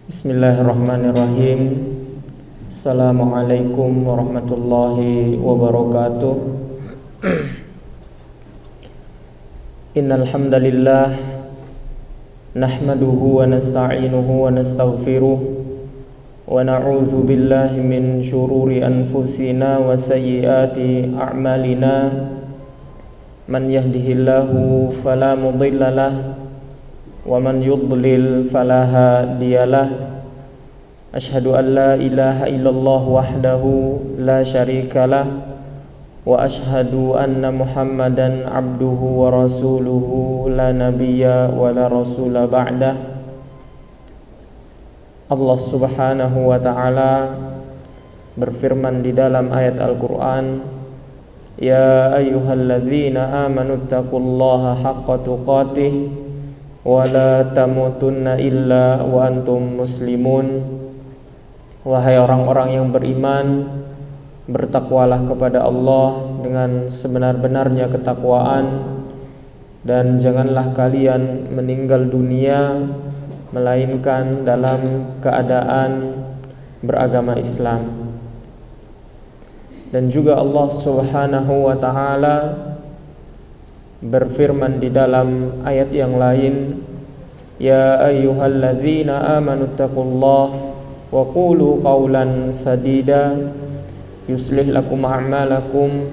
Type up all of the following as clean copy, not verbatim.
Bismillahirrahmanirrahim. Assalamualaikum warahmatullahi wabarakatuh. Innal hamdalillah nahmaduhu wa nasta'inuhu wa nastaghfiruh wa na'udzu billahi min shururi anfusina wa sayyiati a'malina. Man yahdihillahu fala mudilla lahu wa man yudlil fala hadiyalah. Asyhadu an la ilaha illallah wahdahu la syarikalah wa asyhadu anna Muhammadan abduhu wa rasuluhu la nabiyya wa la rasula ba'dah. Allah Subhanahu wa ta'ala berfirman di dalam ayat Al-Qur'an, ya ayyuhalladzina amanu taqullaha haqqa tuqatih wa la tamutunna illa wa antum muslimun. Wahai orang-orang yang beriman, bertakwalah kepada Allah dengan sebenar-benarnya ketakwaan, dan janganlah kalian meninggal dunia melainkan dalam keadaan beragama Islam. Dan juga Allah Subhanahu wa ta'ala berfirman di dalam ayat yang lain, ya ayyuhalladzina amanu taqullaha wa qulu qawlan sadida yuslih lakum a'malakum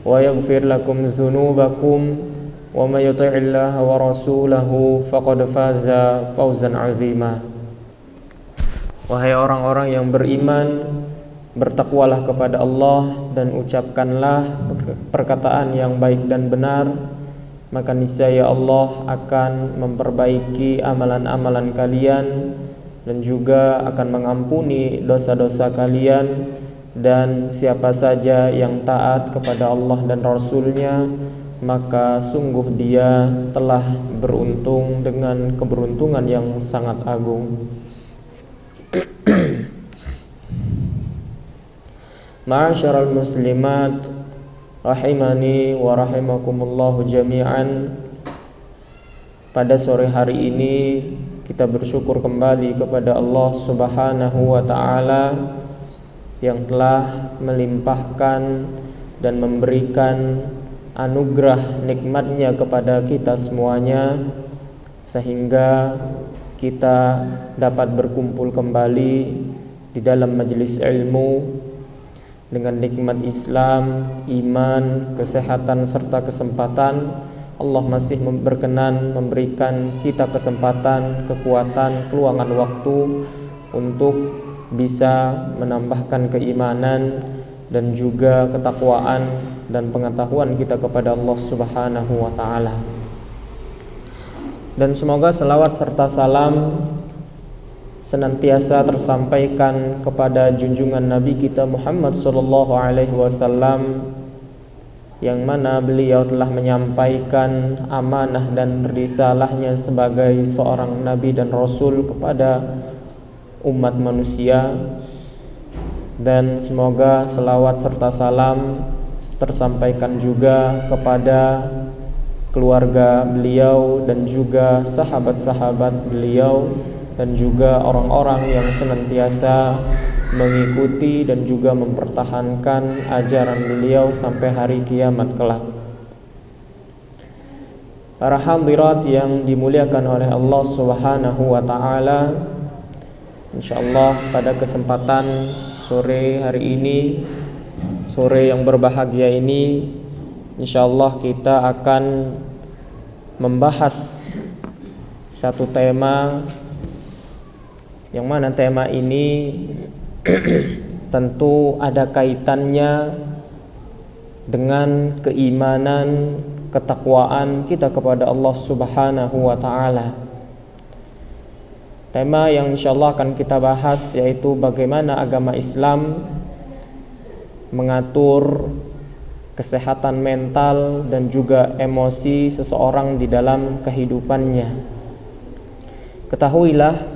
wa yaghfir lakum dzunubakum wa may yuti'illaha wa rasulahu faqad faza fawzan 'azima. Wahai orang-orang yang beriman, bertakwalah kepada Allah dan ucapkanlah perkataan yang baik dan benar, maka niscaya Allah akan memperbaiki amalan-amalan kalian dan juga akan mengampuni dosa-dosa kalian. Dan siapa saja yang taat kepada Allah dan Rasul-Nya, maka sungguh dia telah beruntung dengan keberuntungan yang sangat agung. Ma'asyiral muslimat rahimani wa rahimakumullahu jami'an. Pada sore hari ini kita bersyukur kembali kepada Allah Subhanahu wa ta'ala yang telah melimpahkan dan memberikan anugerah nikmatnya kepada kita semuanya, sehingga kita dapat berkumpul kembali di dalam majelis ilmu dengan nikmat Islam, iman, kesehatan serta kesempatan. Allah masih berkenan memberikan kita kesempatan, kekuatan, keluangan waktu untuk bisa menambahkan keimanan dan juga ketakwaan dan pengetahuan kita kepada Allah Subhanahu wa ta'ala. Dan semoga selawat serta salam senantiasa tersampaikan kepada junjungan Nabi kita Muhammad sallallahu alaihi wasallam, yang mana beliau telah menyampaikan amanah dan risalahnya sebagai seorang nabi dan rasul kepada umat manusia. Dan semoga selawat serta salam tersampaikan juga kepada keluarga beliau dan juga sahabat-sahabat beliau, dan juga orang-orang yang senantiasa mengikuti dan juga mempertahankan ajaran beliau sampai hari kiamat kelak. Para hadirat yang dimuliakan oleh Allah Subhanahu wa ta'ala, insyaallah pada kesempatan sore hari ini, sore yang berbahagia ini, insyaallah kita akan membahas satu tema, yang mana tema ini tentu ada kaitannya dengan keimanan, ketakwaan kita kepada Allah Subhanahu wa ta'ala. Tema yang insyaallah akan kita bahas yaitu bagaimana agama Islam mengatur kesehatan mental dan juga emosi seseorang di dalam kehidupannya. Ketahuilah,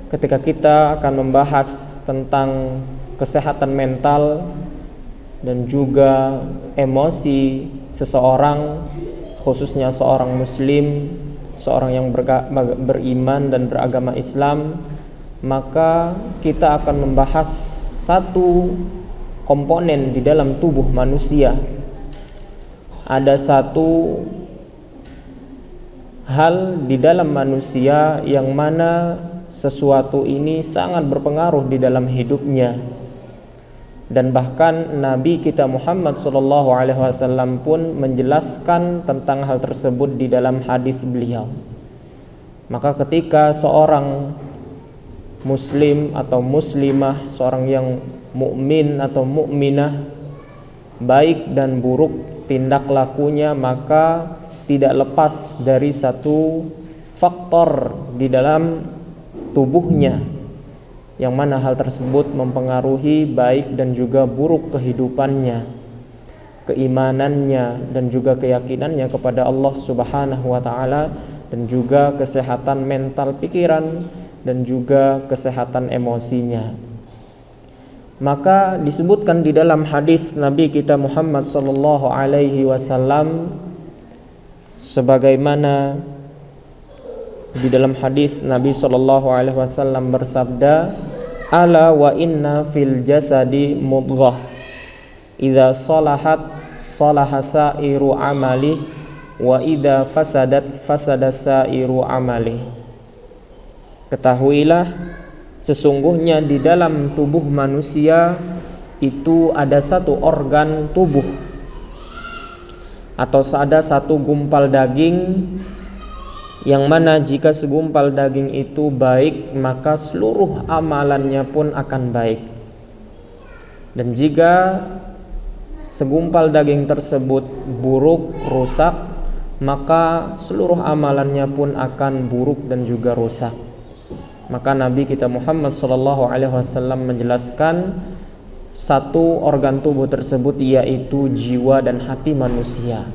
ketika kita akan membahas tentang kesehatan mental dan juga emosi seseorang, khususnya seorang muslim, seorang yang beriman dan beragama Islam, maka kita akan membahas satu komponen di dalam tubuh manusia. Ada satu hal di dalam manusia yang mana sesuatu ini sangat berpengaruh di dalam hidupnya, dan bahkan Nabi kita Muhammad SAW pun menjelaskan tentang hal tersebut di dalam hadis beliau. Maka ketika seorang muslim atau muslimah, seorang yang mukmin atau mukminah, baik dan buruk tindak lakunya, maka tidak lepas dari satu faktor di dalam tubuhnya, yang mana hal tersebut mempengaruhi baik dan juga buruk kehidupannya, keimanannya, dan juga keyakinannya kepada Allah Subhanahu wa ta'ala, dan juga kesehatan mental pikiran dan juga kesehatan emosinya. Maka disebutkan di dalam hadis Nabi kita Muhammad sallallahu alaihi wasallam, sebagaimana di dalam hadis Nabi sallallahu alaihi wasallam bersabda, "Ala wa inna fil jasadi mudghah, idza salahat salaha sairu amali, wa idza fasadat fasada sairu amali." Ketahuilah, sesungguhnya di dalam tubuh manusia itu ada satu organ tubuh atau ada satu gumpal daging, yang mana jika segumpal daging itu baik, maka seluruh amalannya pun akan baik. Dan jika segumpal daging tersebut buruk, rusak, maka seluruh amalannya pun akan buruk dan juga rusak. Maka Nabi kita Muhammad SAW menjelaskan satu organ tubuh tersebut, yaitu jiwa dan hati manusia.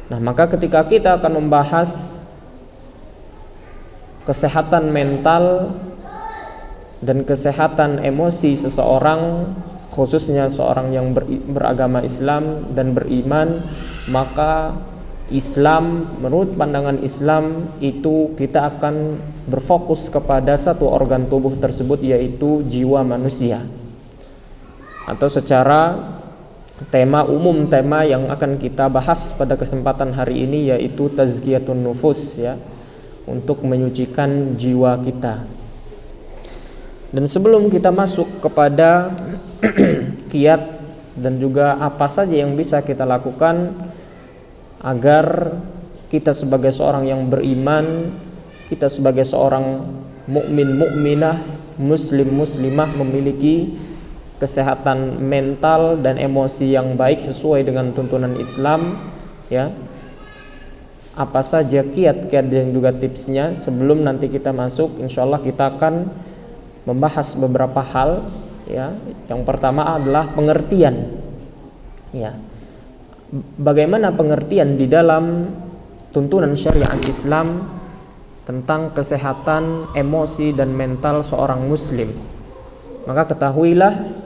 Nah, maka ketika kita akan membahas kesehatan mental dan kesehatan emosi seseorang, khususnya seorang yang beragama Islam dan beriman, maka Islam, menurut pandangan Islam itu kita akan berfokus kepada satu organ tubuh tersebut, yaitu jiwa manusia. Atau secara tema umum, tema yang akan kita bahas pada kesempatan hari ini yaitu tazkiyatun nufus, ya, untuk menyucikan jiwa kita. Dan sebelum kita masuk kepada kiat dan juga apa saja yang bisa kita lakukan agar kita sebagai seorang yang beriman, kita sebagai seorang mukmin mukminah, muslim muslimah memiliki kesehatan mental dan emosi yang baik sesuai dengan tuntunan Islam, ya. Apa saja kiat-kiat dan juga tipsnya? Sebelum nanti kita masuk, insyaallah kita akan membahas beberapa hal, ya. Yang pertama adalah pengertian, ya. Bagaimana pengertian di dalam tuntunan syariat Islam tentang kesehatan emosi dan mental seorang muslim? Maka ketahuilah,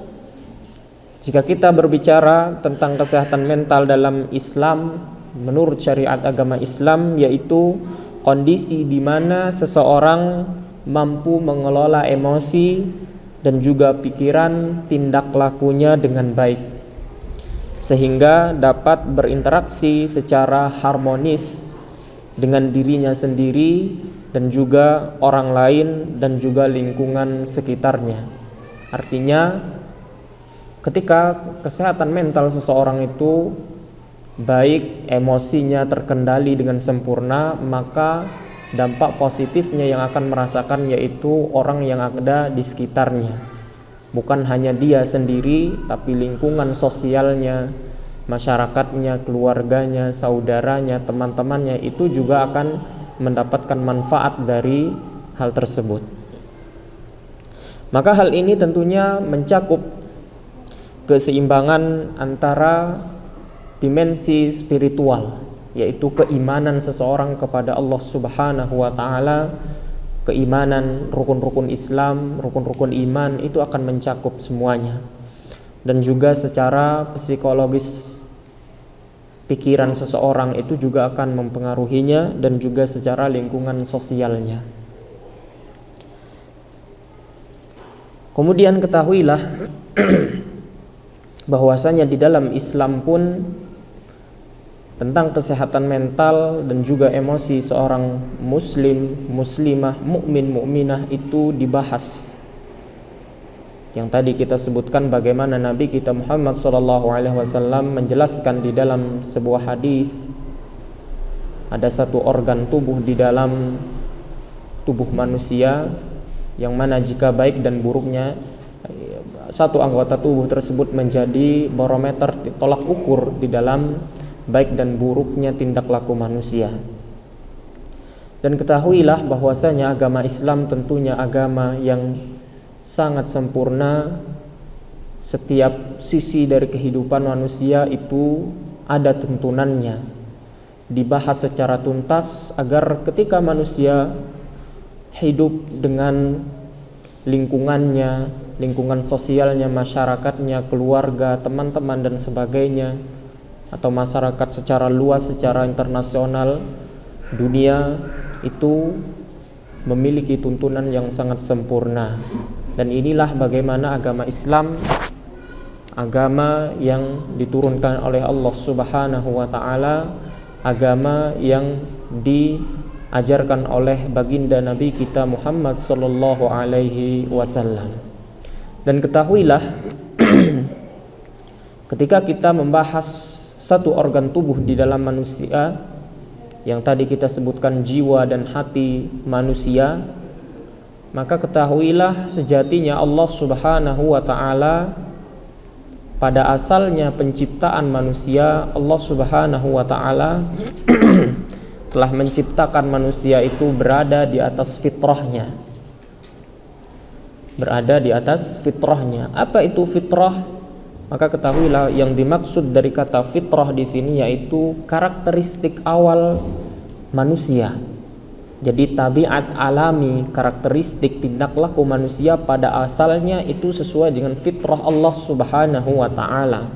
jika kita berbicara tentang kesehatan mental dalam Islam, menurut syariat agama Islam, yaitu kondisi di mana seseorang mampu mengelola emosi dan juga pikiran tindak lakunya dengan baik, sehingga dapat berinteraksi secara harmonis dengan dirinya sendiri dan juga orang lain dan juga lingkungan sekitarnya. Artinya, ketika kesehatan mental seseorang itu baik, emosinya terkendali dengan sempurna, maka dampak positifnya yang akan merasakan yaitu orang yang ada di sekitarnya. Bukan hanya dia sendiri, tapi lingkungan sosialnya, masyarakatnya, keluarganya, saudaranya, teman-temannya, itu juga akan mendapatkan manfaat dari hal tersebut. Maka hal ini tentunya mencakup keseimbangan antara dimensi spiritual, yaitu keimanan seseorang kepada Allah Subhanahu wa ta'ala, keimanan, rukun-rukun Islam, rukun-rukun iman, itu akan mencakup semuanya. Dan juga secara psikologis, pikiran seseorang itu juga akan mempengaruhinya, dan juga secara lingkungan sosialnya. Kemudian ketahuilah bahwasanya di dalam Islam pun tentang kesehatan mental dan juga emosi seorang muslim, muslimah, mukmin, mukminah itu dibahas. Yang tadi kita sebutkan bagaimana Nabi kita Muhammad SAW menjelaskan di dalam sebuah hadis, ada satu organ tubuh di dalam tubuh manusia yang mana jika baik dan buruknya satu anggota tubuh tersebut menjadi barometer, tolak ukur di dalam baik dan buruknya tindak laku manusia. Dan ketahuilah bahwasanya agama Islam tentunya agama yang sangat sempurna. Setiap sisi dari kehidupan manusia itu ada tuntunannya, dibahas secara tuntas agar ketika manusia hidup dengan lingkungannya, lingkungan sosialnya, masyarakatnya, keluarga, teman-teman dan sebagainya, atau masyarakat secara luas, secara internasional, dunia itu memiliki tuntunan yang sangat sempurna. Dan inilah bagaimana agama Islam, agama yang diturunkan oleh Allah Subhanahu wa taala, agama yang diajarkan oleh baginda Nabi kita Muhammad sallallahu alaihi wasallam. Dan ketahuilah ketika kita membahas satu organ tubuh di dalam manusia yang tadi kita sebutkan jiwa dan hati manusia, maka ketahuilah sejatinya Allah Subhanahu wa taala pada asalnya penciptaan manusia, Allah Subhanahu wa taala telah menciptakan manusia itu berada di atas fitrahnya. Berada di atas fitrahnya. Apa itu fitrah? Maka ketahuilah yang dimaksud dari kata fitrah di sini yaitu karakteristik awal manusia. Jadi tabiat alami, karakteristik tindak laku manusia pada asalnya itu sesuai dengan fitrah Allah Subhanahu wa taala.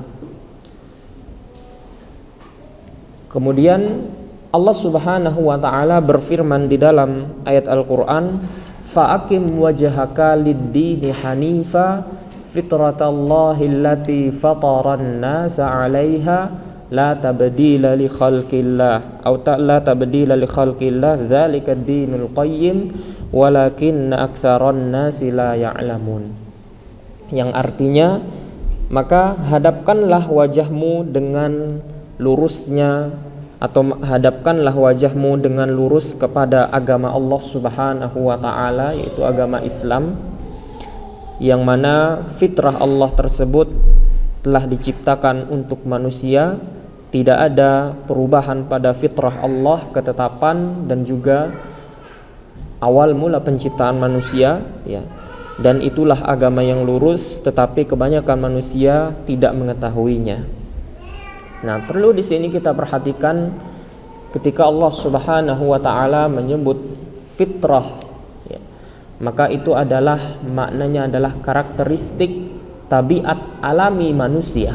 Kemudian Allah Subhanahu wa taala berfirman di dalam ayat Al-Qur'an, "Fa'aqim wajhaka lid-dini hanifa fitratallahi allati fataran nasa 'alaiha la tabdila li khalqillah atau la tabdila li khalqillah dzalika ad-dinul qayyim walakinna aktsaran nasi la ya'lamun." Yang artinya, maka hadapkanlah wajahmu dengan lurusnya, atau hadapkanlah wajahmu dengan lurus kepada agama Allah Subhanahu wa taala, yaitu agama Islam, yang mana fitrah Allah tersebut telah diciptakan untuk manusia. Tidak ada perubahan pada fitrah Allah, ketetapan dan juga awal mula penciptaan manusia, ya. Dan itulah agama yang lurus, tetapi kebanyakan manusia tidak mengetahuinya. Nah, perlu di sini kita perhatikan ketika Allah Subhanahu wa taala menyebut fitrah, ya, maka itu adalah maknanya adalah karakteristik tabiat alami manusia.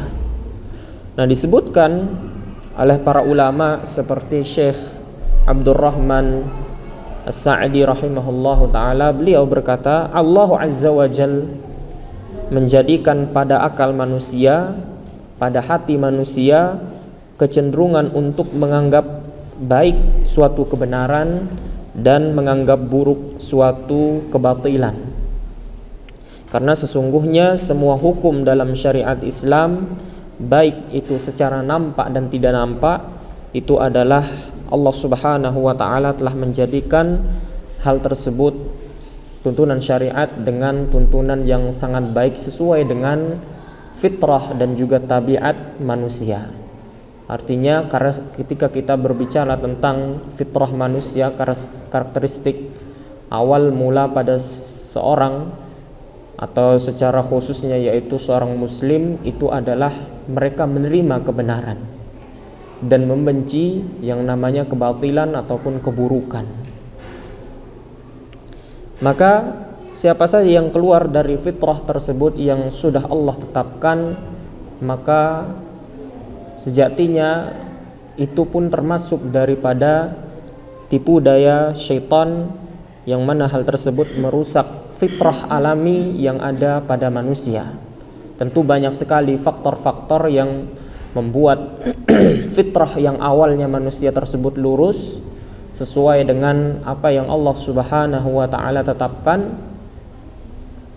Nah, disebutkan oleh para ulama seperti Syekh Abdurrahman As-Sa'di rahimahullahu ta'ala, beliau berkata, Allah Azza wa Jal menjadikan pada akal manusia, pada hati manusia, kecenderungan untuk menganggap baik suatu kebenaran dan menganggap buruk suatu kebatilan. Karena sesungguhnya semua hukum dalam syariat Islam, baik itu secara nampak dan tidak nampak, itu adalah Allah Subhanahu wa ta'ala telah menjadikan hal tersebut, tuntunan syariat, dengan tuntunan yang sangat baik sesuai dengan fitrah dan juga tabiat manusia. Artinya karena ketika kita berbicara tentang fitrah manusia, karakteristik awal mula pada seorang, atau secara khususnya yaitu seorang muslim, itu adalah mereka menerima kebenaran dan membenci yang namanya kebatilan ataupun keburukan. Maka siapa saja yang keluar dari fitrah tersebut yang sudah Allah tetapkan, maka sejatinya itu pun termasuk daripada tipu daya syaitan, yang mana hal tersebut merusak fitrah alami yang ada pada manusia. Tentu banyak sekali faktor-faktor yang membuat fitrah yang awalnya manusia tersebut lurus sesuai dengan apa yang Allah Subhanahu wa taala tetapkan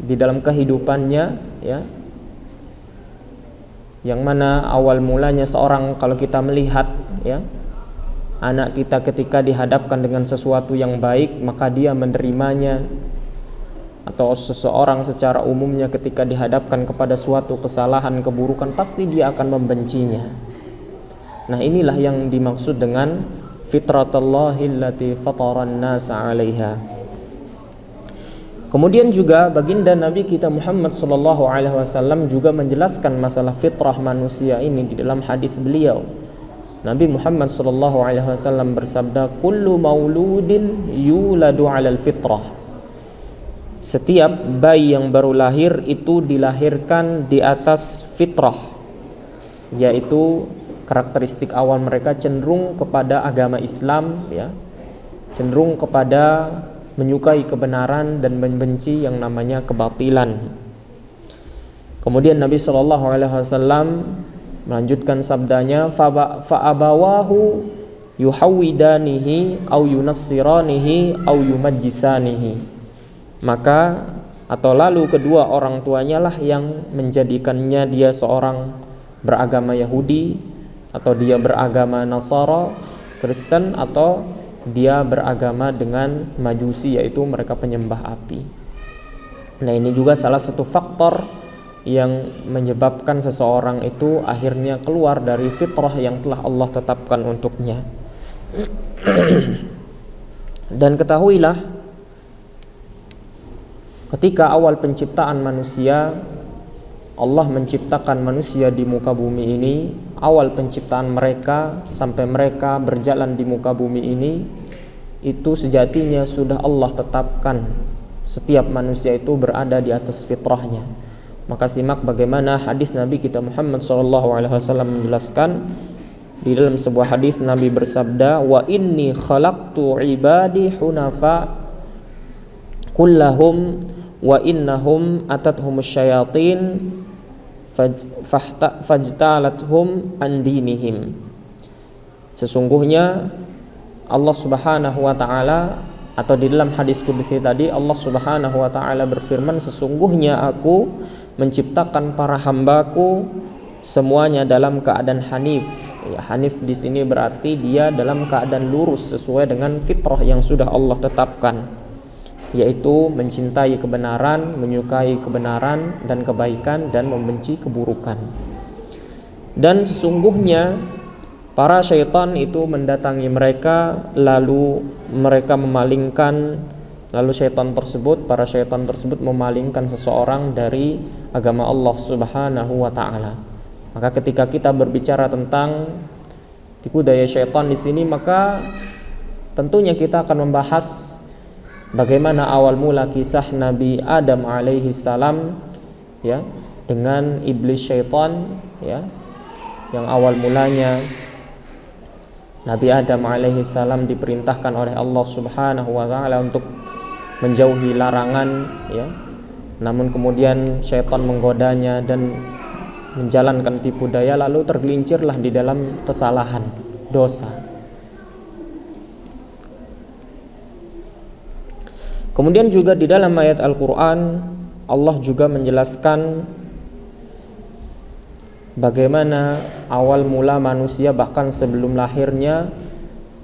di dalam kehidupannya, ya. Yang mana awal mulanya seorang, kalau kita melihat, ya, anak kita ketika dihadapkan dengan sesuatu yang baik maka dia menerimanya, atau seseorang secara umumnya ketika dihadapkan kepada suatu kesalahan, keburukan, pasti dia akan membencinya. Nah, inilah yang dimaksud dengan fitratallahi allati fataran nasa 'alaiha. Kemudian juga baginda Nabi kita Muhammad sallallahu alaihi wasallam juga menjelaskan masalah fitrah manusia ini di dalam hadis beliau. Nabi Muhammad sallallahu alaihi wasallam bersabda, "Kullu mauludin yuladu 'alal fitrah." Setiap bayi yang baru lahir itu dilahirkan di atas fitrah, yaitu karakteristik awal mereka cenderung kepada agama Islam, ya. Cenderung kepada menyukai kebenaran dan membenci yang namanya kebatilan. Kemudian Nabi sallallahu alaihi wasallam melanjutkan sabdanya, fa'abawahu yuhawidanihi au yunassiranihi au yumajjisanihi. Maka atau lalu kedua orang tuanya lah yang menjadikannya dia seorang beragama Yahudi, atau dia beragama Nasara, Kristen, atau dia beragama dengan Majusi, yaitu mereka penyembah api. Nah, ini juga salah satu faktor yang menyebabkan seseorang itu akhirnya keluar dari fitrah yang telah Allah tetapkan untuknya. Dan ketahuilah, ketika awal penciptaan manusia, Allah menciptakan manusia di muka bumi ini. Awal penciptaan mereka sampai mereka berjalan di muka bumi ini, itu sejatinya sudah Allah tetapkan setiap manusia itu berada di atas fitrahnya. Maka simak bagaimana hadis Nabi kita Muhammad SAW menjelaskan. Di dalam sebuah hadis Nabi bersabda, "Wa inni khalaqtu ibadi hunafa kullahum wa innahum atathumus syayatin fajtalathum an dinihim." Sesungguhnya Allah Subhanahu wa taala, atau di dalam hadis qudsi tadi Allah Subhanahu wa taala berfirman, "Sesungguhnya aku menciptakan para hambaku semuanya dalam keadaan hanif." Ya, hanif di sini berarti dia dalam keadaan lurus sesuai dengan fitrah yang sudah Allah tetapkan, yaitu mencintai kebenaran, menyukai kebenaran dan kebaikan, dan membenci keburukan. Dan sesungguhnya para syaitan itu mendatangi mereka, lalu mereka memalingkan, lalu para syaitan tersebut memalingkan seseorang dari agama Allah Subhanahu wa taala. Maka ketika kita berbicara tentang tipu daya syaitan di sini, maka tentunya kita akan membahas bagaimana awal mula kisah Nabi Adam alaihi salam, ya, dengan iblis syaitan, ya, yang awal mulanya Nabi Adam alaihi salam diperintahkan oleh Allah Subhanahu wa taala untuk menjauhi larangan, ya. Namun kemudian syaitan menggodanya dan menjalankan tipu daya, lalu tergelincirlah di dalam kesalahan, dosa. Kemudian juga di dalam ayat Al-Quran Allah juga menjelaskan bagaimana awal mula manusia, bahkan sebelum lahirnya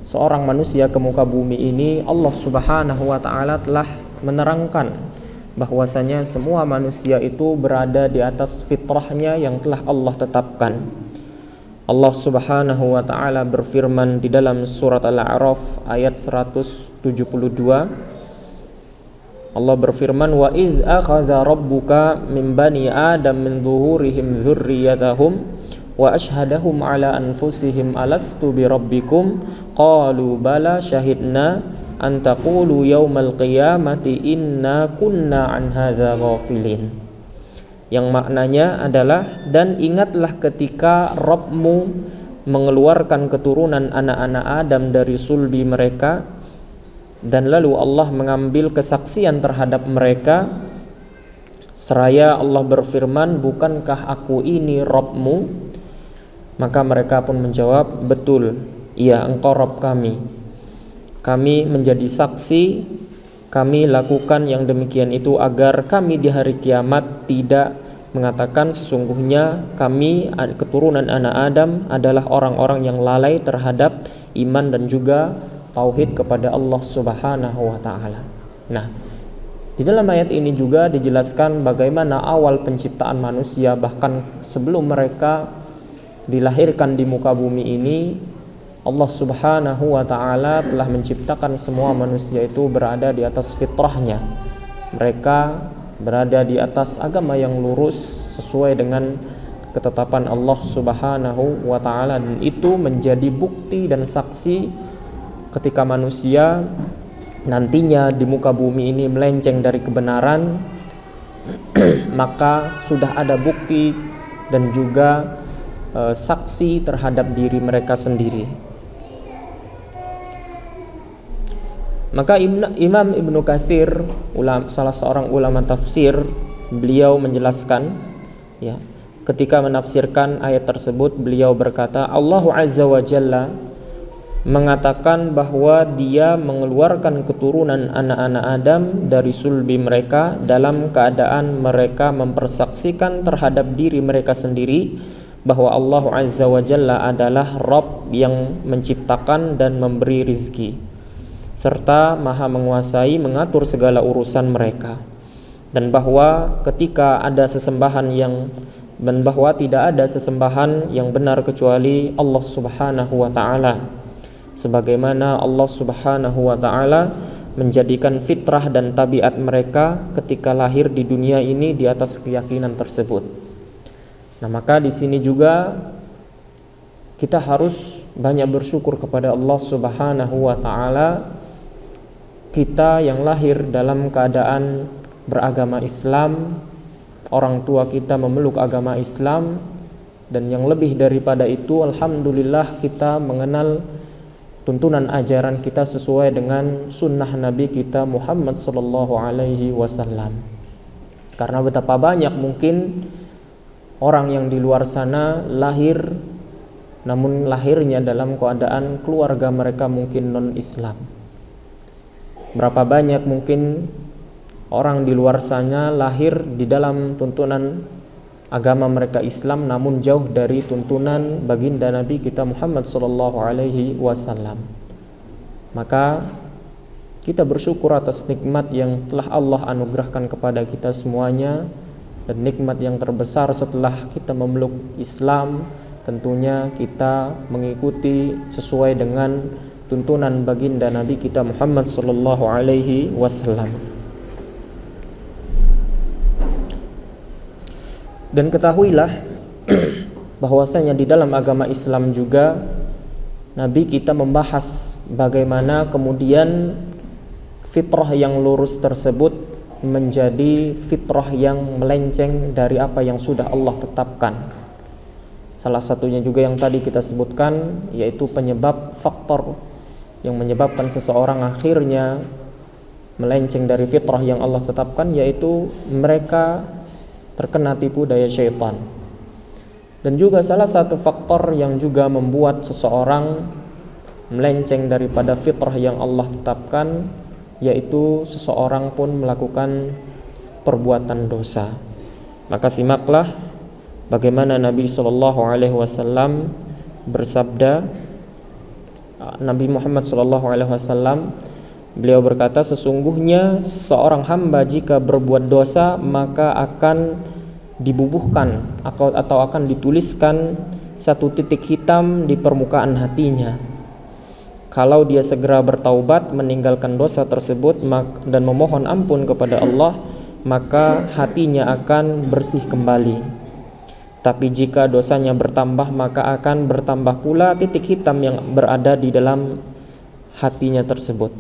seorang manusia ke muka bumi ini, Allah Subhanahu wa ta'ala telah menerangkan bahwasanya semua manusia itu berada di atas fitrahnya yang telah Allah tetapkan. Allah Subhanahu wa ta'ala berfirman di dalam surat Al-A'raf ayat 172. Allah berfirman, "Wa iz akhadha rabbuka min bani Adam min zuhurihim dzurriyyatahum wa ashhadahum ala anfusihim alastu bi rabbikum qalu bala syahidna an taqulu yaumal qiyamati inna kunna an hadza ghafilin." Yang maknanya adalah, dan ingatlah ketika Rabbmu mengeluarkan keturunan anak-anak Adam dari sulbi mereka, Dan lalu Allah mengambil kesaksian terhadap mereka, seraya Allah berfirman, bukankah aku ini Rabbmu? Maka mereka pun menjawab, betul, iya engkau Rabb kami. Kami menjadi saksi, kami lakukan yang demikian itu agar kami di hari kiamat tidak mengatakan sesungguhnya kami keturunan anak Adam adalah orang-orang yang lalai terhadap iman dan juga tauhid kepada Allah Subhanahu wa taala. Nah, di dalam ayat ini juga dijelaskan bagaimana awal penciptaan manusia, bahkan sebelum mereka dilahirkan di muka bumi ini, Allah Subhanahu wa taala telah menciptakan semua manusia itu berada di atas fitrahnya. Mereka berada di atas agama yang lurus sesuai dengan ketetapan Allah Subhanahu wa taala, dan itu menjadi bukti dan saksi ketika manusia nantinya di muka bumi ini melenceng dari kebenaran, maka sudah ada bukti dan juga saksi terhadap diri mereka sendiri. Maka Imam Ibnu Katsir, salah seorang ulama tafsir, beliau menjelaskan, ya, ketika menafsirkan ayat tersebut, beliau berkata, Allah Azza wa Jalla mengatakan bahwa Dia mengeluarkan keturunan anak-anak Adam dari sulbi mereka dalam keadaan mereka mempersaksikan terhadap diri mereka sendiri bahwa Allah Azza wa Jalla adalah Rabb yang menciptakan dan memberi rizki, serta maha menguasai mengatur segala urusan mereka, dan bahwa ketika ada sesembahan dan bahwa tidak ada sesembahan yang benar kecuali Allah Subhanahu wa taala, sebagaimana Allah Subhanahu wa taala menjadikan fitrah dan tabiat mereka ketika lahir di dunia ini di atas keyakinan tersebut. Nah, maka di sini juga kita harus banyak bersyukur kepada Allah Subhanahu wa taala, kita yang lahir dalam keadaan beragama Islam, orang tua kita memeluk agama Islam, dan yang lebih daripada itu, alhamdulillah kita mengenal tuntunan ajaran kita sesuai dengan sunnah Nabi kita Muhammad sallallahu alaihi wasallam. Karena betapa banyak mungkin orang yang di luar sana lahir, namun lahirnya dalam keadaan keluarga mereka mungkin non-Islam. Berapa banyak mungkin orang di luar sana lahir di dalam tuntunan agama mereka Islam, namun jauh dari tuntunan baginda Nabi kita Muhammad sallallahu alaihi wasallam. Maka kita bersyukur atas nikmat yang telah Allah anugerahkan kepada kita semuanya, dan nikmat yang terbesar setelah kita memeluk Islam tentunya kita mengikuti sesuai dengan tuntunan baginda Nabi kita Muhammad sallallahu alaihi wasallam. Dan ketahuilah bahwasanya di dalam agama Islam juga Nabi kita membahas bagaimana kemudian fitrah yang lurus tersebut menjadi fitrah yang melenceng dari apa yang sudah Allah tetapkan. Salah satunya juga yang tadi kita sebutkan, yaitu penyebab faktor yang menyebabkan seseorang akhirnya melenceng dari fitrah yang Allah tetapkan, yaitu mereka terkena tipu daya syaitan. Dan juga salah satu faktor yang juga membuat seseorang melenceng daripada fitrah yang Allah tetapkan, yaitu seseorang pun melakukan perbuatan dosa. Maka simaklah bagaimana Nabi SAW bersabda. Nabi Muhammad SAW, beliau berkata, sesungguhnya seorang hamba jika berbuat dosa maka akan dibubuhkan atau akan dituliskan satu titik hitam di permukaan hatinya. Kalau dia segera bertaubat meninggalkan dosa tersebut dan memohon ampun kepada Allah, maka hatinya akan bersih kembali. Tapi jika dosanya bertambah, maka akan bertambah pula titik hitam yang berada di dalam hatinya tersebut.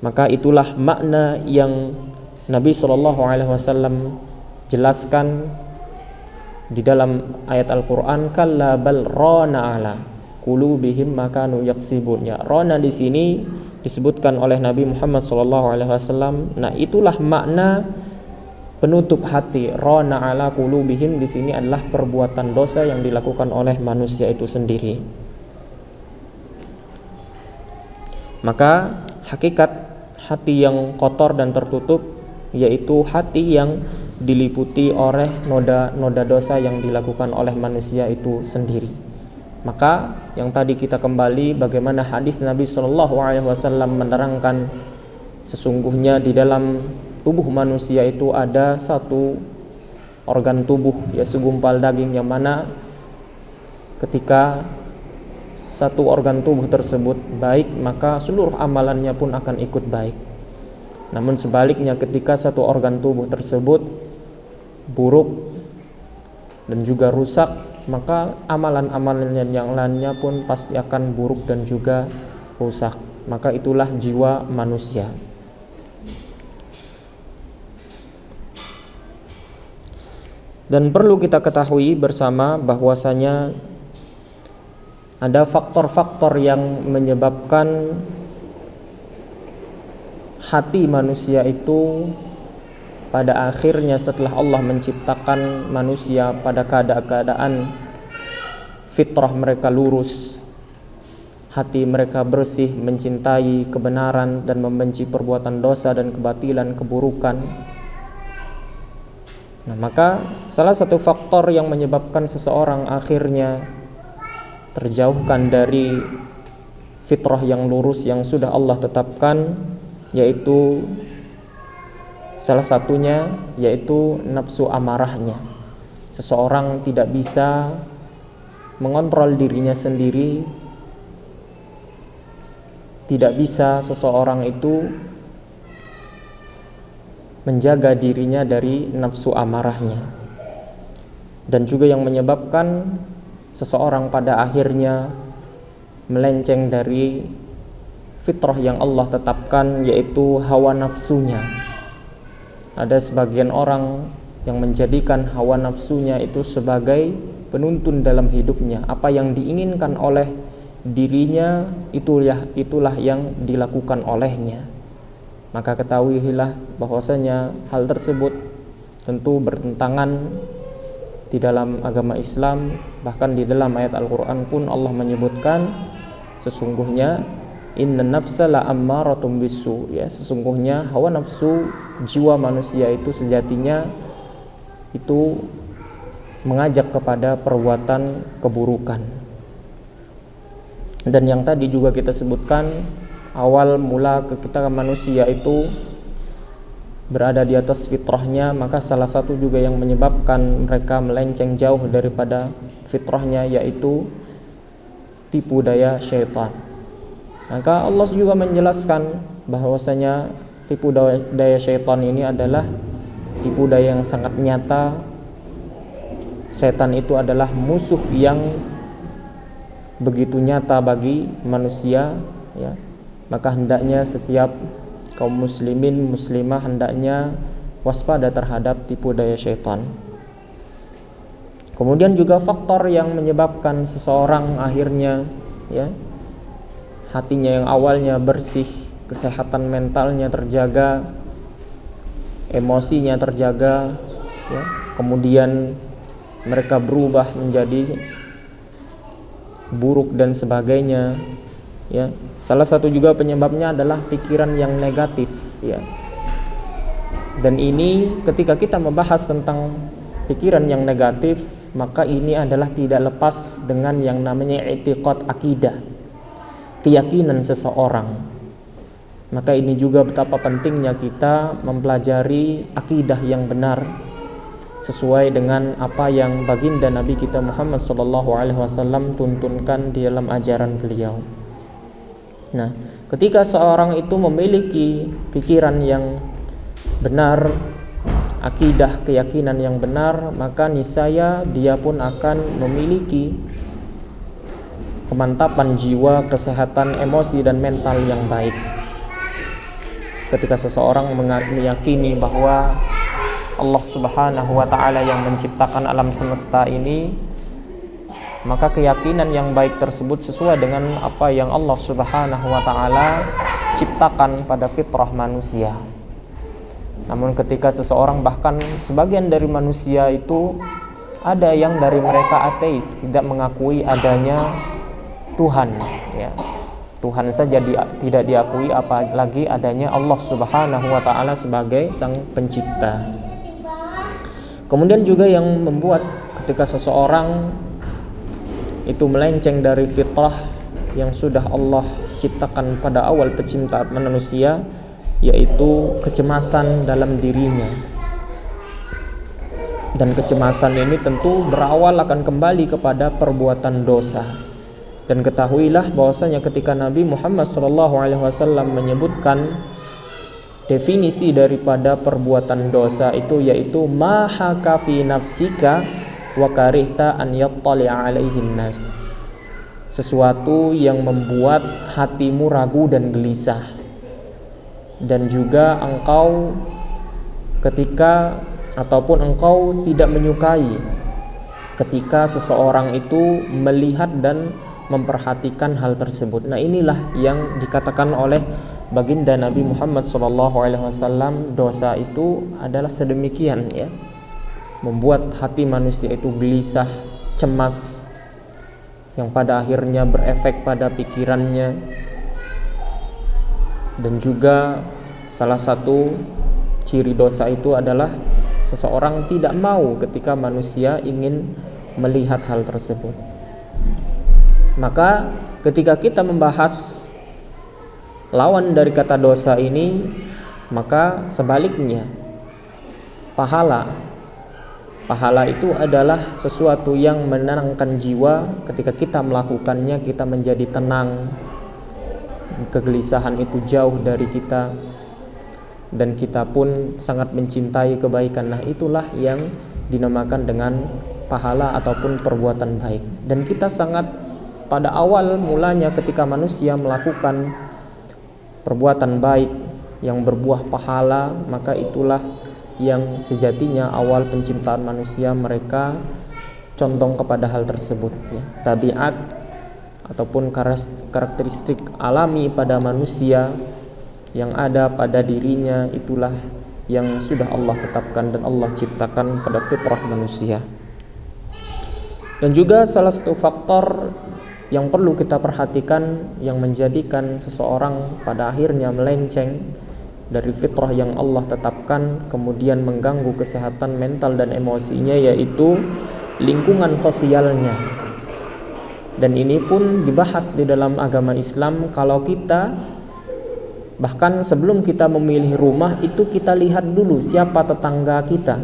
Maka itulah makna yang Nabi SAW jelaskan di dalam ayat Al-Quran, kalla bal rana ala qulubihim ma kanu yaksibun. Ya, rana di sini disebutkan oleh Nabi Muhammad SAW. Nah, itulah makna penutup hati. Rana ala qulubihim di sini adalah perbuatan dosa yang dilakukan oleh manusia itu sendiri. Maka hakikat hati yang kotor dan tertutup yaitu hati yang diliputi oleh noda-noda dosa yang dilakukan oleh manusia itu sendiri. Maka yang tadi kita kembali bagaimana hadis Nabi SAW menerangkan sesungguhnya di dalam tubuh manusia itu ada satu organ tubuh, ya segumpal daging, yang mana ketika satu organ tubuh tersebut baik maka seluruh amalannya pun akan ikut baik. Namun sebaliknya ketika satu organ tubuh tersebut buruk dan juga rusak, maka amalan-amalan yang lainnya pun pasti akan buruk dan juga rusak. Maka itulah jiwa manusia. Dan perlu kita ketahui bersama bahwasanya ada faktor-faktor yang menyebabkan hati manusia itu pada akhirnya setelah Allah menciptakan manusia pada keadaan fitrah mereka lurus, hati mereka bersih, mencintai kebenaran dan membenci perbuatan dosa dan kebatilan, keburukan. Nah, maka salah satu faktor yang menyebabkan seseorang akhirnya terjauhkan dari fitrah yang lurus yang sudah Allah tetapkan, yaitu salah satunya yaitu nafsu amarahnya. Seseorang tidak bisa mengontrol dirinya sendiri, tidak bisa seseorang itu menjaga dirinya dari nafsu amarahnya. Dan juga yang menyebabkan seseorang pada akhirnya melenceng dari fitrah yang Allah tetapkan, yaitu hawa nafsunya. Ada sebagian orang yang menjadikan hawa nafsunya itu sebagai penuntun dalam hidupnya. Apa yang diinginkan oleh dirinya itulah yang dilakukan olehnya. Maka ketahuilah bahwasanya hal tersebut tentu bertentangan di dalam agama Islam. Bahkan di dalam ayat Al-Quran pun Allah menyebutkan sesungguhnya inna nafsa la ammaratum bisu, ya, sesungguhnya hawa nafsu jiwa manusia itu sejatinya itu mengajak kepada perbuatan keburukan. Dan yang tadi juga kita sebutkan, awal mula ketika manusia itu berada di atas fitrahnya, maka salah satu juga yang menyebabkan mereka melenceng jauh daripada fitrahnya yaitu tipu daya syaitan. Maka Allah juga menjelaskan bahwasanya tipu daya syaitan ini adalah tipu daya yang sangat nyata. Setan itu adalah musuh yang begitu nyata bagi manusia, ya. Maka hendaknya setiap kaum muslimin muslimah hendaknya waspada terhadap tipu daya syaitan. Kemudian juga faktor yang menyebabkan seseorang akhirnya, ya, hatinya yang awalnya bersih, kesehatan mentalnya terjaga, emosinya terjaga, ya, kemudian mereka berubah menjadi buruk dan sebagainya, ya. Salah satu juga penyebabnya adalah pikiran yang negatif, ya. Dan ini ketika kita membahas tentang pikiran yang negatif, maka ini adalah tidak lepas dengan yang namanya i'tiqad, akidah, keyakinan seseorang. Maka ini juga betapa pentingnya kita mempelajari akidah yang benar sesuai dengan apa yang baginda Nabi kita Muhammad SAW tuntunkan di dalam ajaran beliau. Nah, ketika seorang itu memiliki pikiran yang benar, akidah, keyakinan yang benar, maka niscaya dia pun akan memiliki kemantapan jiwa, kesehatan emosi dan mental yang baik. Ketika seseorang meyakini bahwa Allah Subhanahu wa ta'ala yang menciptakan alam semesta ini, maka keyakinan yang baik tersebut sesuai dengan apa yang Allah Subhanahu wa ta'ala ciptakan pada fitrah manusia. Namun ketika seseorang, bahkan sebagian dari manusia itu ada yang dari mereka ateis, tidak mengakui adanya Tuhan, ya. Tuhan saja tidak diakui, apalagi adanya Allah Subhanahu wa taala sebagai sang pencipta. Kemudian juga yang membuat ketika seseorang itu melenceng dari fitrah yang sudah Allah ciptakan pada awal penciptaan manusia, yaitu kecemasan dalam dirinya. Dan kecemasan ini tentu berawal akan kembali kepada perbuatan dosa. Dan ketahuilah bahwasanya ketika Nabi Muhammad SAW menyebutkan definisi daripada perbuatan dosa itu, yaitu ma haka fi nafsika wa karihta an yattali'a alaihin nas, sesuatu yang membuat hatimu ragu dan gelisah, dan juga engkau ketika ataupun engkau tidak menyukai ketika seseorang itu melihat dan memperhatikan hal tersebut. Nah, inilah yang dikatakan oleh baginda Nabi Muhammad SAW, dosa itu adalah sedemikian, ya, membuat hati manusia itu gelisah, cemas, yang pada akhirnya berefek pada pikirannya. Dan juga salah satu ciri dosa itu adalah seseorang tidak mau ketika manusia ingin melihat hal tersebut. Maka ketika kita membahas lawan dari kata dosa ini, maka sebaliknya pahala itu adalah sesuatu yang menenangkan jiwa. Ketika kita melakukannya, kita menjadi tenang, kegelisahan itu jauh dari kita, dan kita pun sangat mencintai kebaikan. Nah, itulah yang dinamakan dengan pahala ataupun perbuatan baik. Dan kita sangat, pada awal mulanya ketika manusia melakukan perbuatan baik yang berbuah pahala, maka itulah yang sejatinya awal penciptaan manusia mereka condong kepada hal tersebut, ya. Tabiat ataupun karakteristik alami pada manusia yang ada pada dirinya, itulah yang sudah Allah tetapkan dan Allah ciptakan pada fitrah manusia. Dan juga salah satu faktor yang perlu kita perhatikan yang menjadikan seseorang pada akhirnya melenceng dari fitrah yang Allah tetapkan, kemudian mengganggu kesehatan mental dan emosinya, yaitu lingkungan sosialnya. Dan ini pun dibahas di dalam agama Islam. Kalau kita, bahkan sebelum kita memilih rumah itu, kita lihat dulu siapa tetangga kita,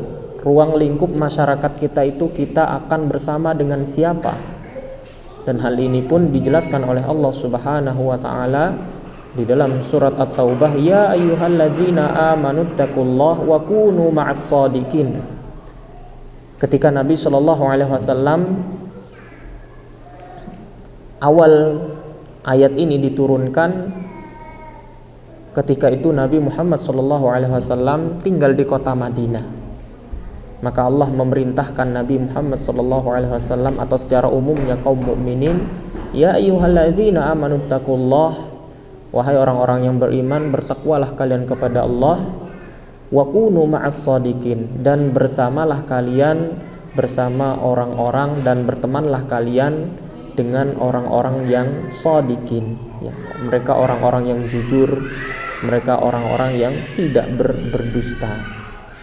ruang lingkup masyarakat kita itu kita akan bersama dengan siapa. Dan hal ini pun dijelaskan oleh Allah Subhanahu wa taala di dalam surat At-Taubah, ya ayyuhalladzina amanuttaqullaha wa kunu ma'as shadiqin. Ketika Nabi SAW awal ayat ini diturunkan, ketika itu Nabi Muhammad SAW tinggal di kota Madinah. Maka Allah memerintahkan Nabi Muhammad SAW atau secara umumnya kaum mukminin, ya ayyuhalladzina amanuttaqullaha, wahai orang-orang yang beriman, bertakwalah kalian kepada Allah, wa kunu ma'as shadiqin, dan bersamalah kalian bersama orang-orang dan bertemanlah kalian dengan orang-orang yang shadiqin, ya. Mereka orang-orang yang jujur, mereka orang-orang yang tidak berdusta.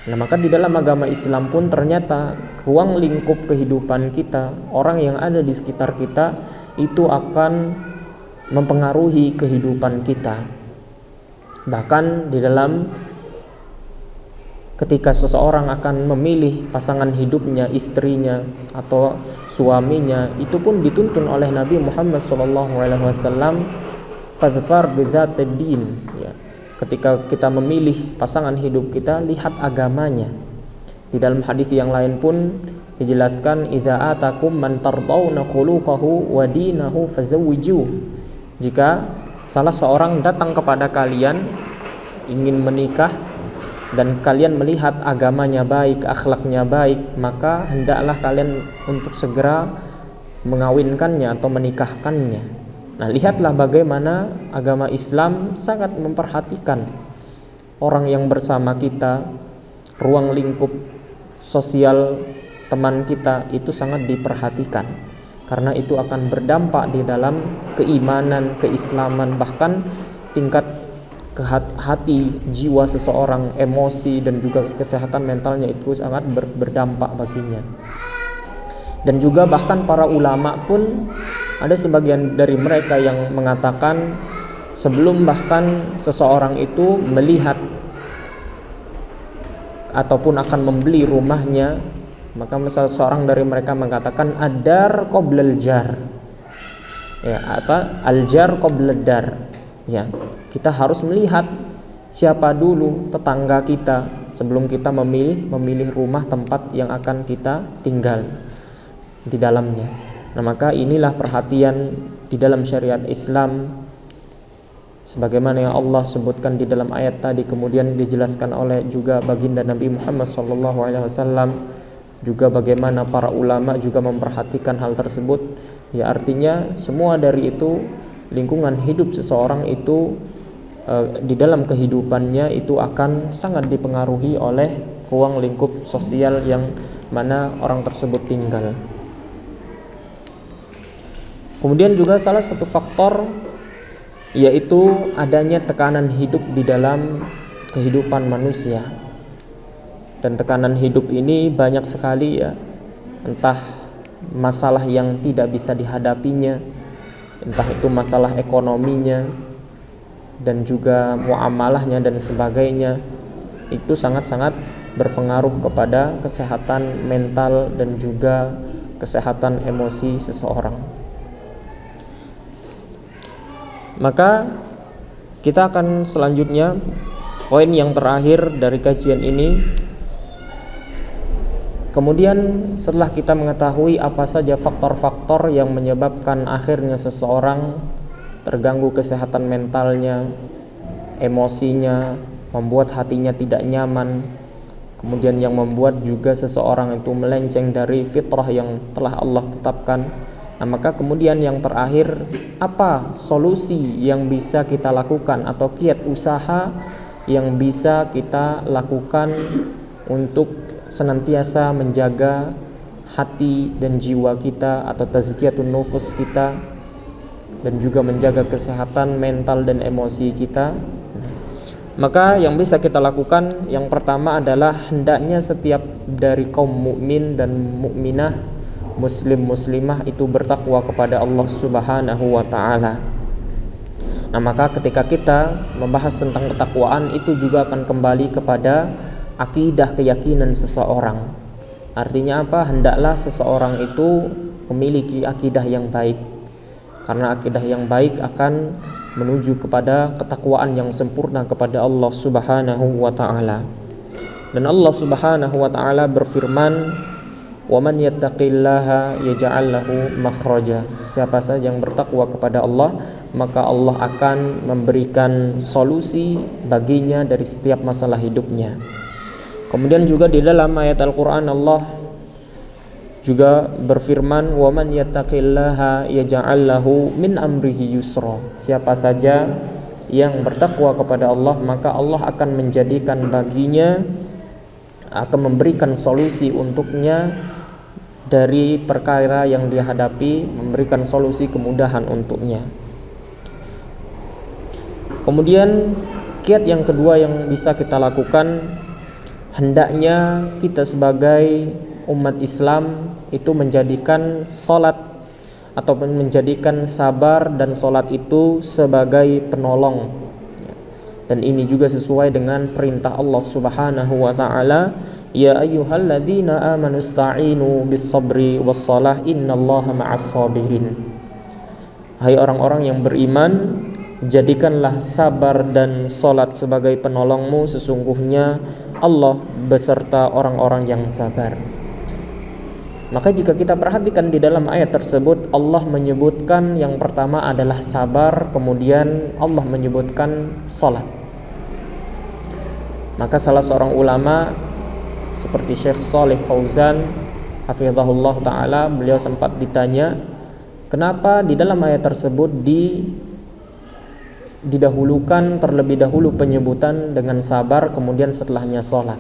Nah, maka di dalam agama Islam pun ternyata ruang lingkup kehidupan kita, orang yang ada di sekitar kita itu akan mempengaruhi kehidupan kita. Bahkan di dalam ketika seseorang akan memilih pasangan hidupnya, istrinya atau suaminya, itu pun dituntun oleh Nabi Muhammad SAW, fadfar bidzatid din, ya. Ketika kita memilih pasangan hidup kita, lihat agamanya. Di dalam hadis yang lain pun dijelaskan, idza atakum man tardawna khuluquhu wa dinahu fazawwijuh. Jika salah seorang datang kepada kalian ingin menikah dan kalian melihat agamanya baik, akhlaknya baik, maka hendaklah kalian untuk segera mengawinkannya atau menikahkannya. Nah, lihatlah bagaimana agama Islam sangat memperhatikan orang yang bersama kita, ruang lingkup sosial teman kita itu sangat diperhatikan, karena itu akan berdampak di dalam keimanan, keislaman, bahkan tingkat hati, jiwa seseorang, emosi dan juga kesehatan mentalnya itu sangat berdampak baginya. Dan juga bahkan para ulama pun ada sebagian dari mereka yang mengatakan sebelum bahkan seseorang itu melihat ataupun akan membeli rumahnya, maka seseorang dari mereka mengatakan ad-dar qoblal jar, ya, atau al-jar qoblad dar. Ya, kita harus melihat siapa dulu tetangga kita sebelum kita memilih rumah tempat yang akan kita tinggal di dalamnya. Nah, maka inilah perhatian di dalam syariat Islam sebagaimana yang Allah sebutkan di dalam ayat tadi, kemudian dijelaskan oleh juga baginda Nabi Muhammad SAW, juga bagaimana para ulama juga memperhatikan hal tersebut. Ya, artinya semua dari itu lingkungan hidup seseorang itu di dalam kehidupannya itu akan sangat dipengaruhi oleh ruang lingkup sosial yang mana orang tersebut tinggal. Kemudian juga salah satu faktor yaitu adanya tekanan hidup di dalam kehidupan manusia. Dan tekanan hidup ini banyak sekali, ya, entah masalah yang tidak bisa dihadapinya, entah itu masalah ekonominya dan juga muamalahnya dan sebagainya, itu sangat-sangat berpengaruh kepada kesehatan mental dan juga kesehatan emosi seseorang. Maka kita akan selanjutnya poin yang terakhir dari kajian ini. Kemudian setelah kita mengetahui apa saja faktor-faktor yang menyebabkan akhirnya seseorang terganggu kesehatan mentalnya, emosinya, membuat hatinya tidak nyaman, kemudian yang membuat juga seseorang itu melenceng dari fitrah yang telah Allah tetapkan. Nah, maka kemudian yang terakhir, apa solusi yang bisa kita lakukan atau kiat usaha yang bisa kita lakukan untuk senantiasa menjaga hati dan jiwa kita atau tazkiyatun nufus kita, dan juga menjaga kesehatan mental dan emosi kita. Maka yang bisa kita lakukan yang pertama adalah hendaknya setiap dari kaum mukmin dan mukminah, muslim muslimah itu bertakwa kepada Allah Subhanahu wa taala. Nah, maka ketika kita membahas tentang ketakwaan itu juga akan kembali kepada akidah, keyakinan seseorang. Artinya apa? Hendaklah seseorang itu memiliki akidah yang baik, karena akidah yang baik akan menuju kepada ketakwaan yang sempurna kepada Allah Subhanahu wa taala. Dan Allah Subhanahu wa taala berfirman, "Wa man yattaqillaha yaj'al lahu makhraja." Siapa saja yang bertakwa kepada Allah, maka Allah akan memberikan solusi baginya dari setiap masalah hidupnya. Kemudian juga di dalam ayat Al-Qur'an Allah juga berfirman, "Wa man yattaqillaha yaj'al lahu min amrihi yusra." Siapa saja yang bertakwa kepada Allah, maka Allah akan menjadikan baginya, akan memberikan solusi untuknya dari perkara yang dia hadapi, memberikan solusi kemudahan untuknya. Kemudian kiat yang kedua yang bisa kita lakukan, hendaknya kita sebagai umat Islam itu menjadikan salat ataupun menjadikan sabar dan salat itu sebagai penolong. Dan ini juga sesuai dengan perintah Allah Subhanahu wa taala, "Ya ayyuhalladzina amanu ista'inu bis-sabri was-shalah innallaha ma'as-sabirin." Hai orang-orang yang beriman, jadikanlah sabar dan salat sebagai penolongmu, sesungguhnya Allah beserta orang-orang yang sabar. Maka jika kita perhatikan di dalam ayat tersebut, Allah menyebutkan yang pertama adalah sabar, kemudian Allah menyebutkan salat. Maka salah seorang ulama seperti Syekh Shalih Fauzan hafizahullah taala, beliau sempat ditanya, Kenapa di dalam ayat tersebut didahulukan terlebih dahulu penyebutan dengan sabar, kemudian setelahnya sholat?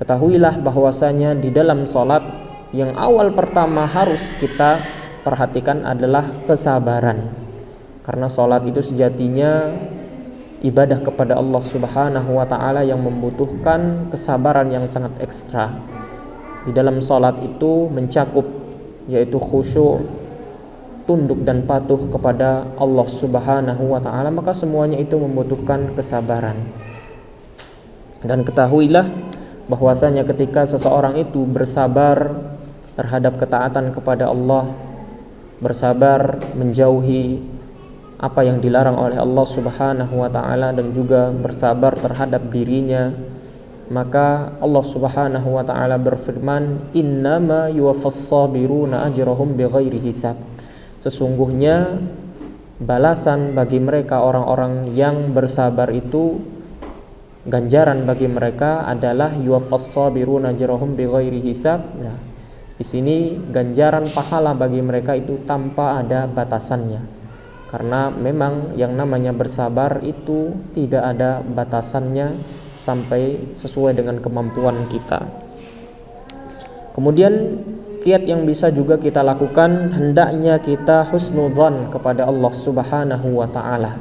Ketahuilah bahwasanya di dalam sholat yang awal pertama harus kita perhatikan adalah kesabaran, karena sholat itu sejatinya ibadah kepada Allah Subhanahu wa ta'ala yang membutuhkan kesabaran yang sangat ekstra. Di dalam sholat itu mencakup yaitu khusyuk, tunduk dan patuh kepada Allah Subhanahu wa ta'ala, maka semuanya itu membutuhkan kesabaran. Dan ketahuilah bahwasanya ketika seseorang itu bersabar terhadap ketaatan kepada Allah, bersabar menjauhi apa yang dilarang oleh Allah Subhanahu wa ta'ala, dan juga bersabar terhadap dirinya, maka Allah Subhanahu wa ta'ala berfirman, innama yuwaffas sabiruna ajrahum bighairi hisab. Sesungguhnya balasan bagi mereka orang-orang yang bersabar itu, ganjaran bagi mereka adalah yuwaffas sabiruna ajrahum bighairi hisab. Nah, di sini ganjaran pahala bagi mereka itu tanpa ada batasannya. Karena memang yang namanya bersabar itu tidak ada batasannya sampai sesuai dengan kemampuan kita. Kemudian kiat yang bisa juga kita lakukan, hendaknya kita husnudzan kepada Allah Subhanahu wa ta'ala.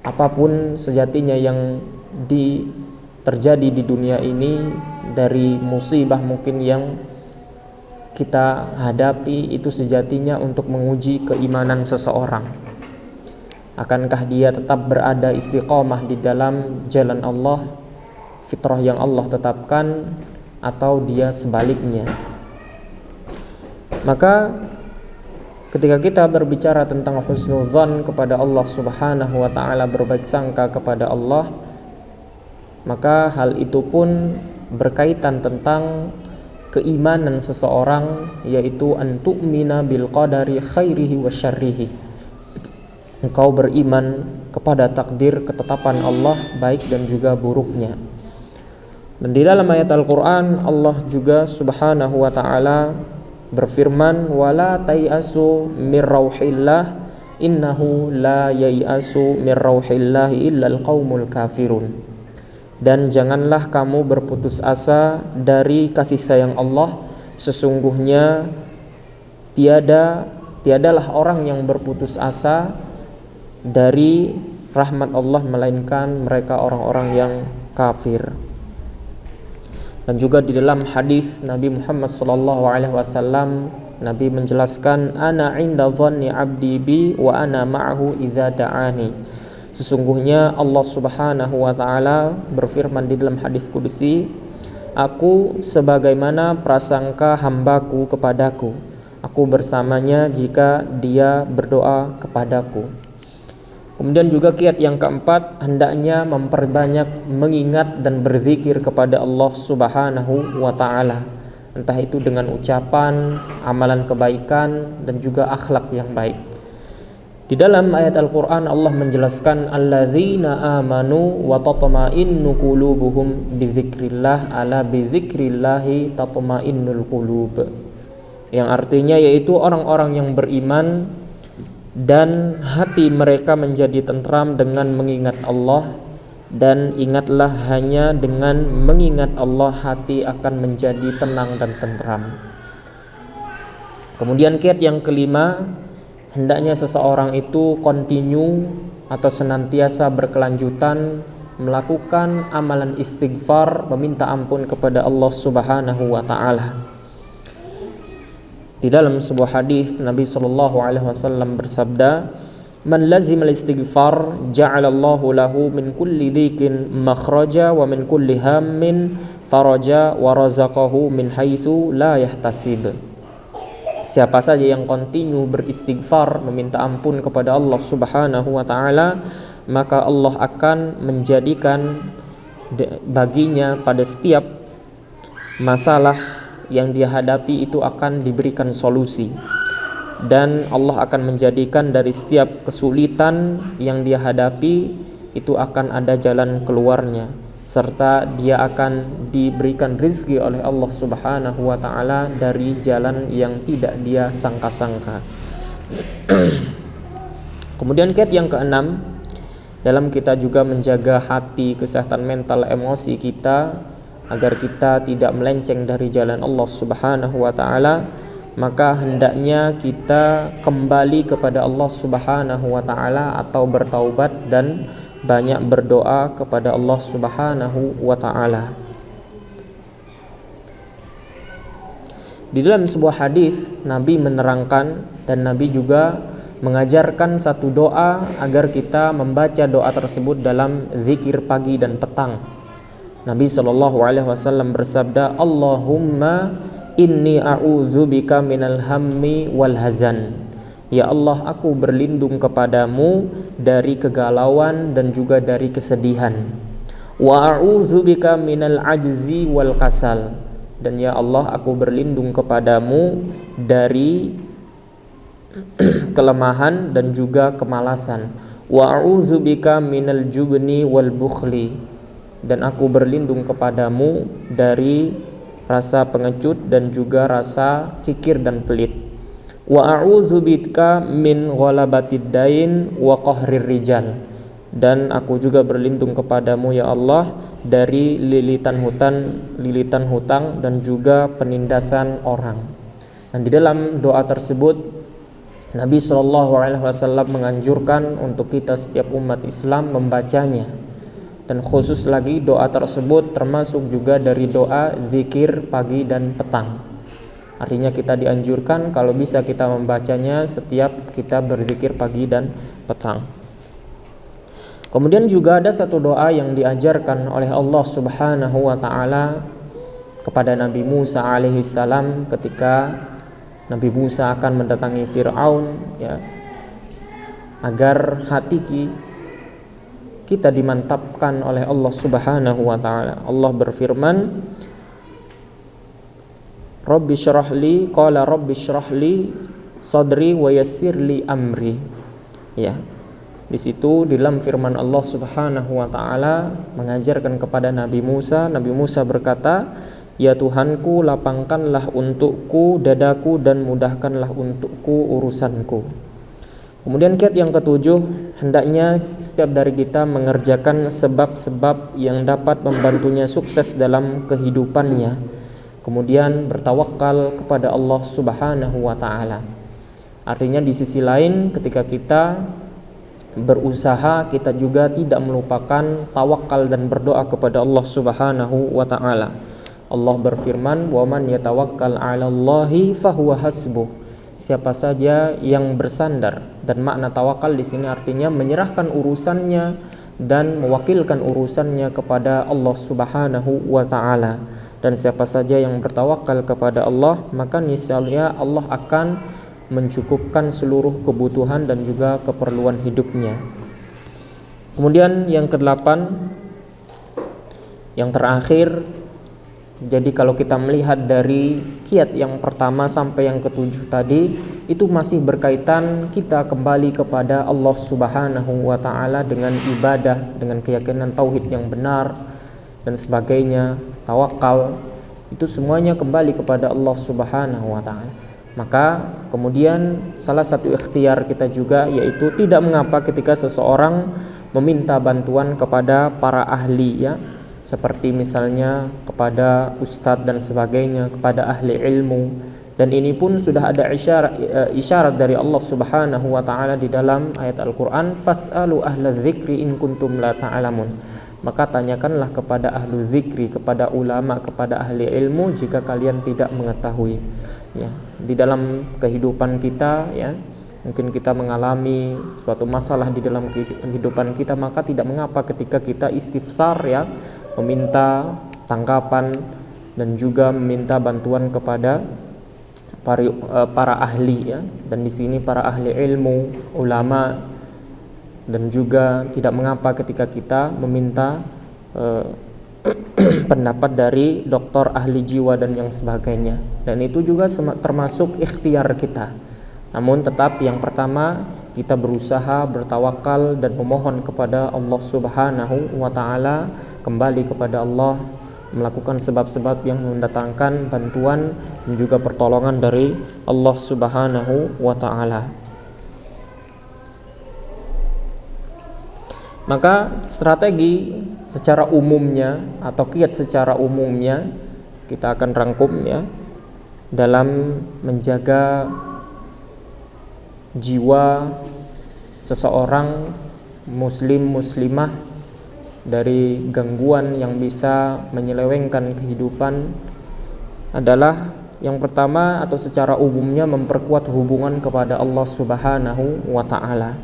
Apapun sejatinya yang terjadi di dunia ini, dari musibah mungkin yang kita hadapi, itu sejatinya untuk menguji keimanan seseorang. Akankah dia tetap berada istiqomah di dalam jalan Allah, fitrah yang Allah tetapkan, atau dia sebaliknya? Maka ketika kita berbicara tentang husnudzan kepada Allah Subhanahu wa ta'ala, berbaik sangka kepada Allah, maka hal itu pun berkaitan tentang keimanan seseorang, yaitu an tu'mina bil qadari khairihi wa syarrihi. Engkau beriman kepada takdir ketetapan Allah, baik dan juga buruknya. Dan di dalam ayat Al-Quran Allah juga Subhanahu wa ta'ala berfirman, wala tayasu mir rauhillah innahu la yayasu mir rauhillahi illal qaumul kafirun. Dan janganlah kamu berputus asa dari kasih sayang Allah, sesungguhnya tiadalah orang yang berputus asa dari rahmat Allah melainkan mereka orang-orang yang kafir. Dan juga di dalam hadis Nabi Muhammad SAW, Nabi menjelaskan, ana inda dhanni abdi bi wa ana ma'ahu idza da'ani. Sesungguhnya Allah Subhanahu wa ta'ala berfirman di dalam hadis qudsi, aku sebagaimana prasangka hambaku kepadaku, aku bersamanya jika dia berdoa kepadaku. Kemudian juga kiat yang keempat, hendaknya memperbanyak mengingat dan berzikir kepada Allah Subhanahu wa ta'ala, entah itu dengan ucapan, amalan kebaikan, dan juga akhlak yang baik. Di dalam ayat Al-Quran Allah menjelaskan, alladzina amanu wa tatma'innu qulubuhum bizikrillah, ala bizikrillahi tatma'innul qulub, yang artinya yaitu orang-orang yang beriman dan hati mereka menjadi tentram dengan mengingat Allah, dan ingatlah hanya dengan mengingat Allah hati akan menjadi tenang dan tentram. Kemudian kiat yang kelima, hendaknya seseorang itu continue atau senantiasa berkelanjutan melakukan amalan istighfar, meminta ampun kepada Allah Subhanahu wa ta'ala. Di dalam sebuah hadis Nabi SAW bersabda, man lazima al-istighfar ja'alallahu lahu min kulli dhikin makhraja wa min kulli hammin faraja wa razaqahu min haitsu la yahtasib. Siapa saja yang kontinu beristighfar, meminta ampun kepada Allah Subhanahu wa ta'ala, maka Allah akan menjadikan baginya pada setiap masalah yang dia hadapi itu akan diberikan solusi, dan Allah akan menjadikan dari setiap kesulitan yang dia hadapi itu akan ada jalan keluarnya. serta dia akan diberikan rizki oleh Allah Subhanahu wa ta'ala dari jalan yang tidak dia sangka-sangka. Kemudian kiat yang keenam, dalam kita juga menjaga hati, kesehatan mental, emosi kita agar kita tidak melenceng dari jalan Allah Subhanahu wa ta'ala, maka hendaknya kita kembali kepada Allah Subhanahu wa ta'ala atau bertaubat dan banyak berdoa kepada Allah Subhanahu wa ta'ala. Di dalam sebuah hadis Nabi menerangkan dan Nabi juga mengajarkan satu doa agar kita membaca doa tersebut dalam zikir pagi dan petang. Nabi SAW bersabda, Allahumma inni a'udzubika minal hammi wal hazan. Ya Allah, aku berlindung kepadamu dari kegalauan dan juga dari kesedihan. Wa a'udzubika minal ajzi wal kasal. Dan ya Allah, aku berlindung kepadamu dari kelemahan dan juga kemalasan. Wa a'udzubika minal jubni wal bukhli. Dan aku berlindung kepadamu dari rasa pengecut dan juga rasa kikir dan pelit. Wa a'udzubika min ghalabatid dain wa qahrir rijal. Dan aku juga berlindung kepadamu ya Allah dari lilitan hutang dan juga penindasan orang. Dan di dalam doa tersebut Nabi SAW menganjurkan untuk kita setiap umat Islam membacanya. Dan khusus lagi doa tersebut termasuk juga dari doa zikir pagi dan petang. Artinya kita dianjurkan kalau bisa kita membacanya setiap kita berzikir pagi dan petang. Kemudian juga ada satu doa yang diajarkan oleh Allah Subhanahu wa ta'ala kepada Nabi Musa alaihi salam ketika Nabi Musa akan mendatangi Fir'aun, ya, agar hati kita dimantapkan oleh Allah Subhanahu wa ta'ala. Allah berfirman, Rabbi syrahli, qala Rabbi syrahli sadri wa yassirli amri. Ya. Di situ di dalam firman Allah Subhanahu wa taala mengajarkan kepada Nabi Musa berkata, "Ya Tuhanku, lapangkanlah untukku dadaku dan mudahkanlah untukku urusanku." Kemudian kiat yang ketujuh, hendaknya setiap dari kita mengerjakan sebab-sebab yang dapat membantunya sukses dalam kehidupannya. Kemudian bertawakal kepada Allah Subhanahu wa ta'ala. Artinya di sisi lain ketika kita berusaha, kita juga tidak melupakan tawakal dan berdoa kepada Allah Subhanahu wa ta'ala. Allah berfirman, "Wa man yatawakkal 'alallahi fahuwa hasbuh." Siapa saja yang bersandar, dan makna tawakal di sini artinya menyerahkan urusannya dan mewakilkan urusannya kepada Allah Subhanahu wa ta'ala. Dan siapa saja yang bertawakal kepada Allah, maka niscaya Allah akan mencukupkan seluruh kebutuhan dan juga keperluan hidupnya. Kemudian yang kedelapan, yang terakhir, jadi kalau kita melihat dari kiat yang pertama sampai yang ketujuh tadi, itu masih berkaitan kita kembali kepada Allah Subhanahu wa ta'ala dengan ibadah, dengan keyakinan tauhid yang benar dan sebagainya, tawakal, itu semuanya kembali kepada Allah Subhanahu wa ta'ala. Maka kemudian salah satu ikhtiar kita juga yaitu tidak mengapa ketika seseorang meminta bantuan kepada para ahli, ya, seperti misalnya kepada ustadz dan sebagainya, kepada ahli ilmu. Dan ini pun sudah ada isyarat dari Allah Subhanahu wa ta'ala di dalam ayat Al-Quran, fas'alu ahla dzikri in kuntum la ta'lamun. Maka tanyakanlah kepada ahlu zikri, kepada ulama, kepada ahli ilmu jika kalian tidak mengetahui. Ya, di dalam kehidupan kita, ya, mungkin kita mengalami suatu masalah di dalam kehidupan kita, maka tidak mengapa ketika kita istifsar, ya, meminta tanggapan dan juga meminta bantuan kepada para ahli, ya. Dan di sini para ahli ilmu, ulama. Dan juga tidak mengapa ketika kita meminta pendapat dari dokter ahli jiwa dan yang sebagainya. Dan itu juga termasuk ikhtiar kita. Namun tetap yang pertama, kita berusaha bertawakal dan memohon kepada Allah Subhanahu wa taala, kembali kepada Allah, melakukan sebab-sebab yang mendatangkan bantuan dan juga pertolongan dari Allah Subhanahu wa taala. Maka strategi secara umumnya atau kiat secara umumnya kita akan rangkum ya, dalam menjaga jiwa seseorang muslim muslimah dari gangguan yang bisa menyelewengkan kehidupan adalah yang pertama atau secara umumnya memperkuat hubungan kepada Allah Subhanahu wa taala.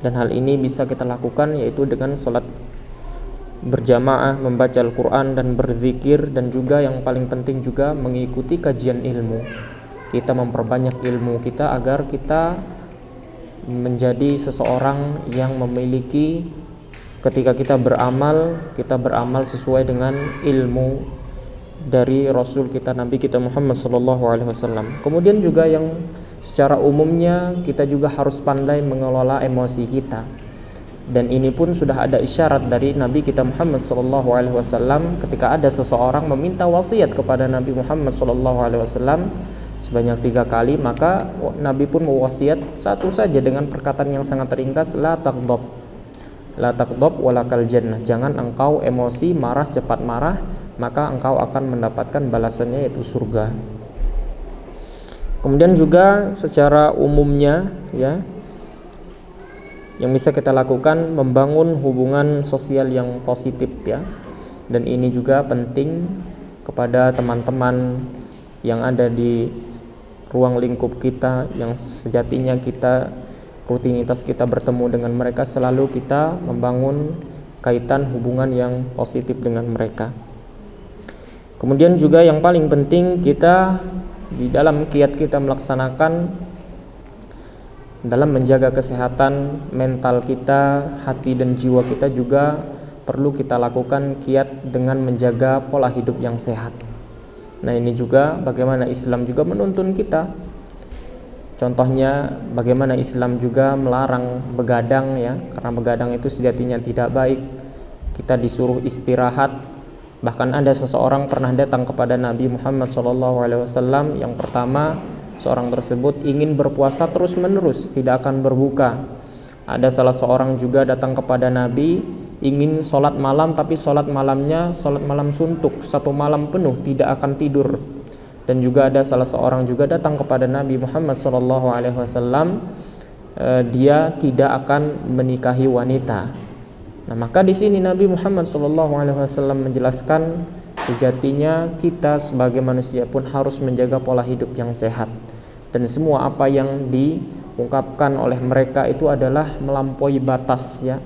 Dan hal ini bisa kita lakukan yaitu dengan salat berjamaah, membaca Al-Qur'an dan berzikir, dan juga yang paling penting juga mengikuti kajian ilmu. Kita memperbanyak ilmu kita agar kita menjadi seseorang yang memiliki, ketika kita beramal sesuai dengan ilmu dari Rasul kita, Nabi kita Muhammad SAW. Kemudian juga yang secara umumnya kita juga harus pandai mengelola emosi kita. Dan ini pun sudah ada isyarat dari Nabi kita Muhammad SAW ketika ada seseorang meminta wasiat kepada Nabi Muhammad SAW sebanyak 3 kali, maka Nabi pun mewasiat satu saja dengan perkataan yang sangat ringkas, la taghdab walakal jannah, jangan engkau emosi, marah, cepat marah, maka engkau akan mendapatkan balasannya yaitu surga. Kemudian juga secara umumnya ya, yang bisa kita lakukan membangun hubungan sosial yang positif ya. Dan ini juga penting kepada teman-teman yang ada di ruang lingkup kita, yang sejatinya kita rutinitas kita bertemu dengan mereka, selalu kita membangun kaitan hubungan yang positif dengan mereka. Kemudian juga yang paling penting, kita di dalam kiat kita melaksanakan dalam menjaga kesehatan mental kita, hati dan jiwa kita, juga perlu kita lakukan kiat dengan menjaga pola hidup yang sehat. Nah, ini juga bagaimana Islam juga menuntun kita. Contohnya bagaimana Islam juga melarang begadang ya, karena begadang itu sejatinya tidak baik. Kita disuruh istirahat. Bahkan ada seseorang pernah datang kepada Nabi Muhammad SAW. Yang pertama, seorang tersebut ingin berpuasa terus-menerus, tidak akan berbuka. Ada salah seorang juga datang kepada Nabi, ingin sholat malam, tapi sholat malamnya sholat malam suntuk, 1 malam penuh tidak akan tidur. Dan juga ada salah seorang juga datang kepada Nabi Muhammad SAW, dia tidak akan menikahi wanita. Nah, maka di sini Nabi Muhammad SAW menjelaskan sejatinya kita sebagai manusia pun harus menjaga pola hidup yang sehat, dan semua apa yang diungkapkan oleh mereka itu adalah melampaui batas ya.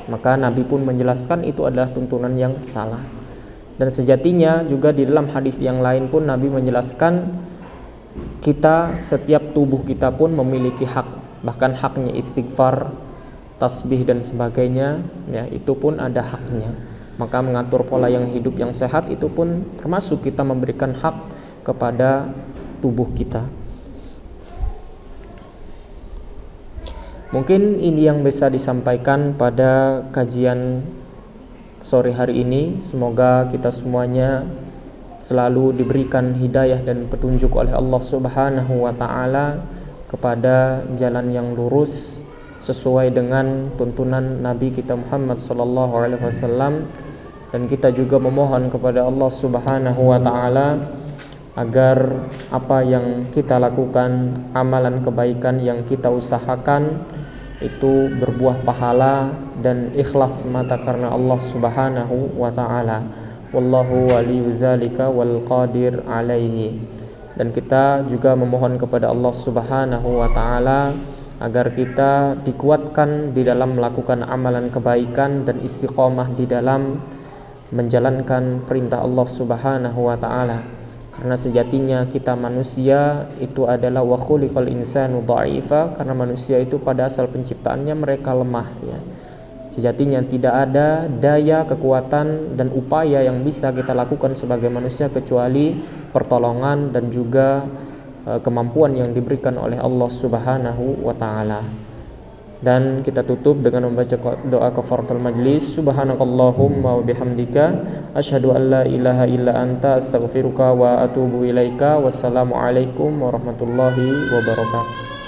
Maka Nabi pun menjelaskan itu adalah tuntunan yang salah. Dan sejatinya juga di dalam hadis yang lain pun Nabi menjelaskan kita, setiap tubuh kita pun memiliki hak, bahkan haknya istighfar, tasbih dan sebagainya ya, itu pun ada haknya. Maka mengatur pola yang hidup yang sehat itu pun termasuk kita memberikan hak kepada tubuh kita. Mungkin ini yang bisa disampaikan pada kajian sore hari ini. Semoga kita semuanya selalu diberikan hidayah dan petunjuk oleh Allah Subhanahu wa taala kepada jalan yang lurus sesuai dengan tuntunan Nabi kita Muhammad SAW. Dan kita juga memohon kepada Allah Subhanahu wa taala agar apa yang kita lakukan, amalan kebaikan yang kita usahakan itu berbuah pahala dan ikhlas semata karena Allah Subhanahu wa taala. Wallahu waliyyu dzalika wal qadir alaihi. Dan kita juga memohon kepada Allah Subhanahu wa taala agar kita dikuatkan di dalam melakukan amalan kebaikan dan istiqomah di dalam menjalankan perintah Allah Subhanahu wa taala. Karena sejatinya kita manusia itu adalah wa khuliqal insanu dha'ifa, karena manusia itu pada asal penciptaannya mereka lemah ya. Sejatinya tidak ada daya, kekuatan dan upaya yang bisa kita lakukan sebagai manusia kecuali pertolongan dan juga kemampuan yang diberikan oleh Allah Subhanahu wa taala. Dan kita tutup dengan membaca doa kafaratul majlis. Subhanakallahumma wa bihamdika asyhadu an la ilaha illa anta astaghfiruka wa atubu ilaika. Wassalamualaikum warahmatullahi wabarakatuh.